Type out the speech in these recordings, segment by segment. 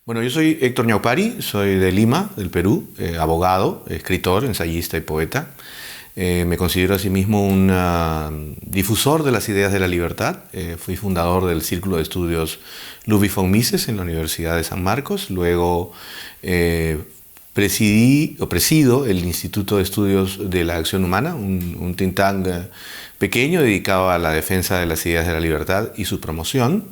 Bueno, yo soy Héctor Ñaupari, soy de Lima, del Perú, abogado, escritor, ensayista y poeta. Me considero asimismo un difusor de las ideas de la libertad. Fui fundador del Círculo de Estudios Ludwig von Mises en la Universidad de San Marcos. Luego presido el Instituto de Estudios de la Acción Humana, un think tank pequeño dedicado a la defensa de las ideas de la libertad y su promoción.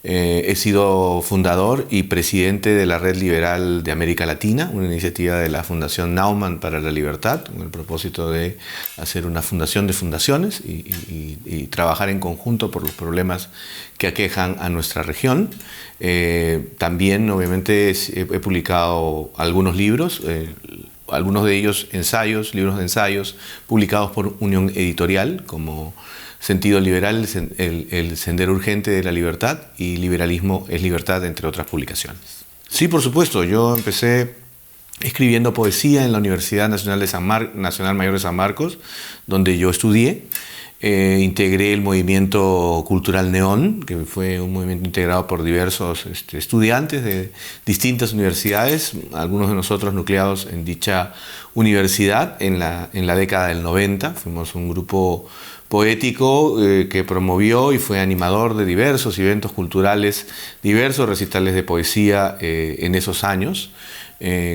He sido fundador y presidente de la Red Liberal de América Latina, una iniciativa de la Fundación Naumann para la Libertad, con el propósito de hacer una fundación de fundaciones y trabajar en conjunto por los problemas que aquejan a nuestra región. También, obviamente, he publicado algunos libros, algunos de ellos libros de ensayos, publicados por Unión Editorial, como Sentido Liberal, el Sendero Urgente de la Libertad y Liberalismo es Libertad, entre otras publicaciones. Sí, por supuesto, yo empecé escribiendo poesía en la Universidad Nacional Mayor de San Marcos, donde yo estudié. Integré el movimiento cultural Neón, que fue un movimiento integrado por diversos estudiantes de distintas universidades, algunos de nosotros nucleados en dicha universidad en la década del 90. Fuimos un grupo poético que promovió y fue animador de diversos eventos culturales, diversos recitales de poesía en esos años,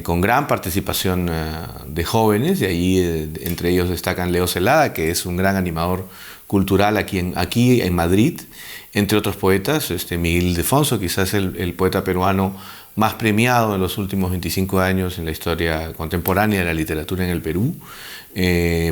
con gran participación de jóvenes, y allí entre ellos destacan Leo Celada, que es un gran animador cultural aquí en Madrid, entre otros poetas, Miguel Ildefonso, quizás el poeta peruano más premiado en los últimos 25 años en la historia contemporánea de la literatura en el Perú,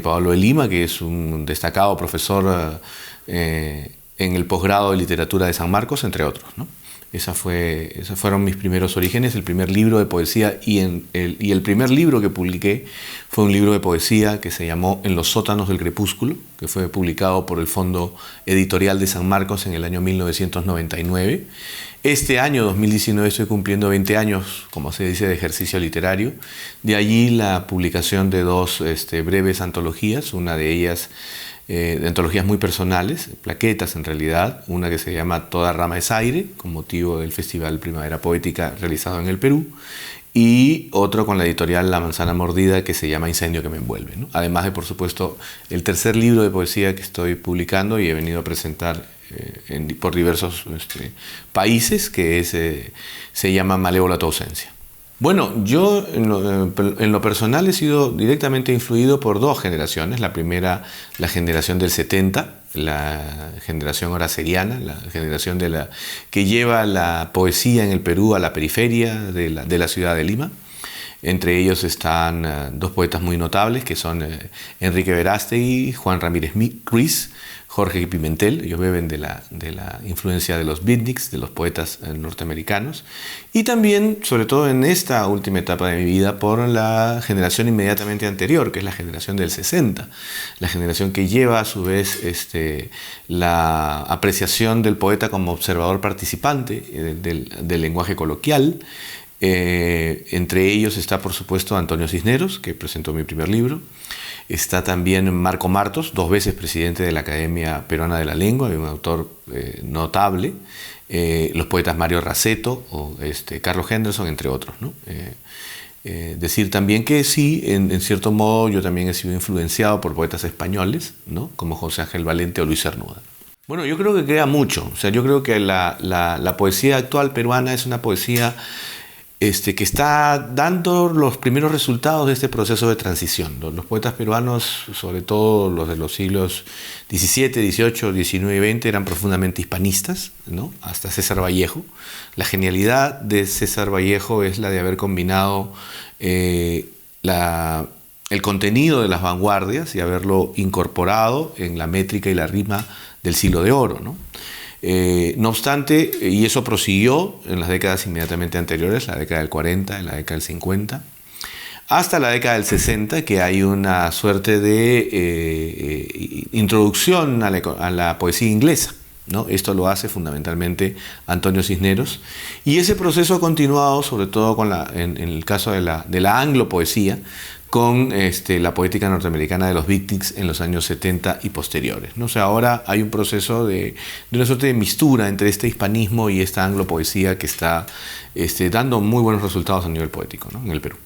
Pablo de Lima, que es un destacado profesor en el posgrado de literatura de San Marcos, entre otros, ¿no? Esos fueron mis primeros orígenes, el primer libro de poesía y el primer libro que publiqué fue un libro de poesía que se llamó En los sótanos del crepúsculo, que fue publicado por el Fondo Editorial de San Marcos en el año 1999. Este año, 2019, estoy cumpliendo 20 años, como se dice, de ejercicio literario. De allí la publicación de dos breves antologías, una de ellas de antologías muy personales, plaquetas en realidad, una que se llama Toda rama es aire, con motivo del Festival Primavera Poética realizado en el Perú, y otro con la editorial La Manzana Mordida, que se llama Incendio que me envuelve, ¿no? Además de, por supuesto, el tercer libro de poesía que estoy publicando y he venido a presentar por diversos países, que se llama Malévola tu ausencia. Bueno, yo en lo personal he sido directamente influido por dos generaciones. La primera, la generación del 70, la generación horaceriana, la generación que lleva la poesía en el Perú a la periferia de la ciudad de Lima. Entre ellos están dos poetas muy notables, que son Enrique Verástegui, Juan Ramírez Ruiz, Jorge Pimentel. Ellos beben de la influencia de los beatniks, de los poetas norteamericanos, y también, sobre todo en esta última etapa de mi vida, por la generación inmediatamente anterior, que es la generación del 60, la generación que lleva a su vez la apreciación del poeta como observador participante del lenguaje coloquial. Entre ellos está, por supuesto, Antonio Cisneros, que presentó mi primer libro. Está también Marco Martos, 2 veces presidente de la Academia Peruana de la Lengua, un autor notable. Los poetas Mario Raceto o Carlos Henderson, entre otros, ¿no? Decir también que sí, en cierto modo, yo también he sido influenciado por poetas españoles, ¿no? Como José Ángel Valente o Luis Cernuda. Bueno, yo creo que queda mucho. O sea, yo creo que la poesía actual peruana es una poesía que está dando los primeros resultados de este proceso de transición. Los poetas peruanos, sobre todo los de los siglos XVII, XVIII, XIX y XX, eran profundamente hispanistas, ¿no? Hasta César Vallejo. La genialidad de César Vallejo es la de haber combinado el contenido de las vanguardias y haberlo incorporado en la métrica y la rima del siglo de oro, ¿no? No obstante, y eso prosiguió en las décadas inmediatamente anteriores, la década del 40, en la década del 50, hasta la década del 60, que hay una suerte de introducción a la poesía inglesa, ¿no? Esto lo hace fundamentalmente Antonio Cisneros, y ese proceso ha continuado sobre todo en el caso de la anglopoesía, con la poética norteamericana de los Beatniks en los años 70 y posteriores, ¿no? O sea, ahora hay un proceso de una suerte de mistura entre este hispanismo y esta anglopoesía que está dando muy buenos resultados a nivel poético, ¿no? En el Perú.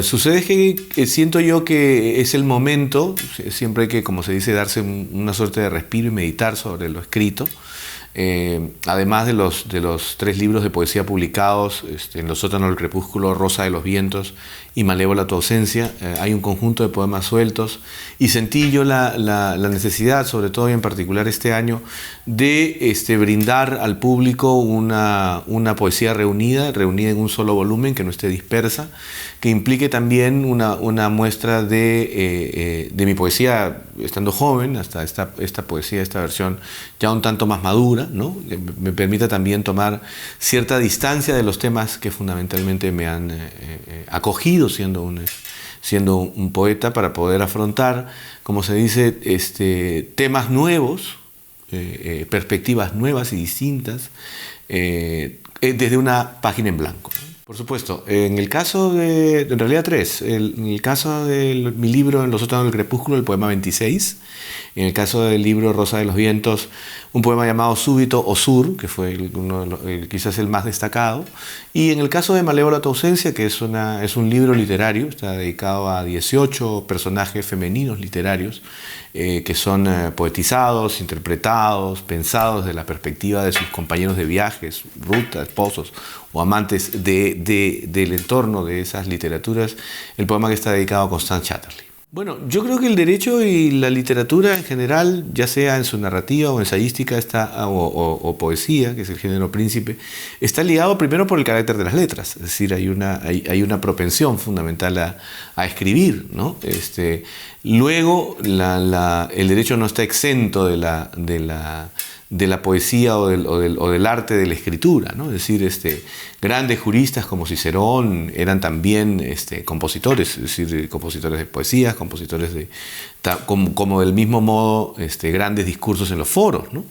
Sucede que siento yo que es el momento, siempre hay que, como se dice, darse una suerte de respiro y meditar sobre lo escrito. Además de los 3 libros de poesía publicados en Los sótanos del crepúsculo, Rosa de los vientos y Malévola tu ausencia, hay un conjunto de poemas sueltos, y sentí yo la necesidad, sobre todo y en particular este año, de brindar al público una poesía reunida en un solo volumen, que no esté dispersa, que implique también una muestra de mi poesía estando joven, hasta esta poesía, esta versión ya un tanto más madura, ¿no? Me permita también tomar cierta distancia de los temas que fundamentalmente me han acogido siendo un poeta, para poder afrontar, como se dice, temas nuevos, perspectivas nuevas y distintas, desde una página en blanco. Por supuesto, en realidad 3, en el caso de mi libro En los sótanos del crepúsculo, el poema 26, en el caso del libro Rosa de los vientos, un poema llamado Súbito o Sur, que fue quizás el más destacado, y en el caso de Malévola tu ausencia, que es un libro literario, está dedicado a 18 personajes femeninos literarios, que son poetizados, interpretados, pensados desde la perspectiva de sus compañeros de viajes, rutas, esposos o amantes del entorno de esas literaturas, el poema que está dedicado a Constance Chatterley. Bueno, yo creo que el derecho y la literatura en general, ya sea en su narrativa o ensayística o poesía, que es el género príncipe, está ligado primero por el carácter de las letras, es decir, hay una propensión fundamental a escribir, ¿no? Luego, el derecho no está exento de la poesía o del arte de la escritura, ¿no? Es decir, grandes juristas como Cicerón eran también compositores, es decir, compositores de poesías, compositores como del mismo modo grandes discursos en los foros, ¿no?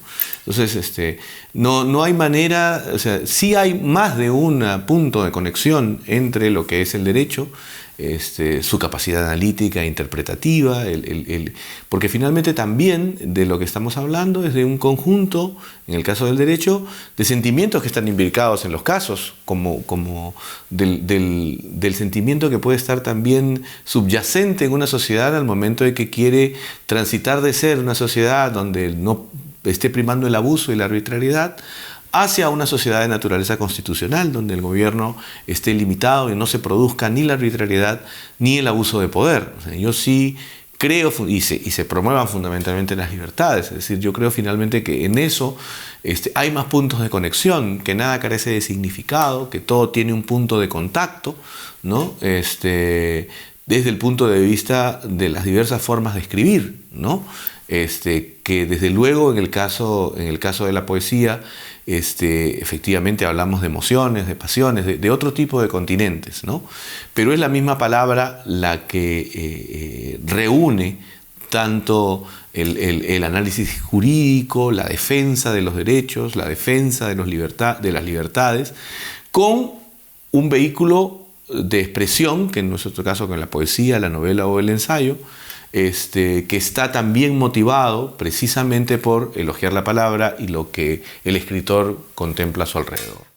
Entonces, no hay manera, o sea, sí hay más de un punto de conexión entre lo que es el derecho, su capacidad analítica e interpretativa, porque finalmente también de lo que estamos hablando es de un conjunto, en el caso del derecho, de sentimientos que están imbricados en los casos, como del sentimiento que puede estar también subyacente en una sociedad al momento de que quiere transitar de ser una sociedad donde no esté primando el abuso y la arbitrariedad, hacia una sociedad de naturaleza constitucional, donde el gobierno esté limitado y no se produzca ni la arbitrariedad ni el abuso de poder. O sea, yo sí creo, y se promuevan fundamentalmente las libertades, es decir, yo creo finalmente que en eso hay más puntos de conexión, que nada carece de significado, que todo tiene un punto de contacto, ¿no? Desde el punto de vista de las diversas formas de escribir, ¿no? Que desde luego en el caso de la poesía, efectivamente hablamos de emociones, de pasiones, de otro tipo de continentes, ¿no? Pero es la misma palabra la que reúne tanto el análisis jurídico, la defensa de los derechos, la defensa de las libertades, con un vehículo de expresión, que en nuestro caso con la poesía, la novela o el ensayo, que está también motivado precisamente por elogiar la palabra y lo que el escritor contempla a su alrededor.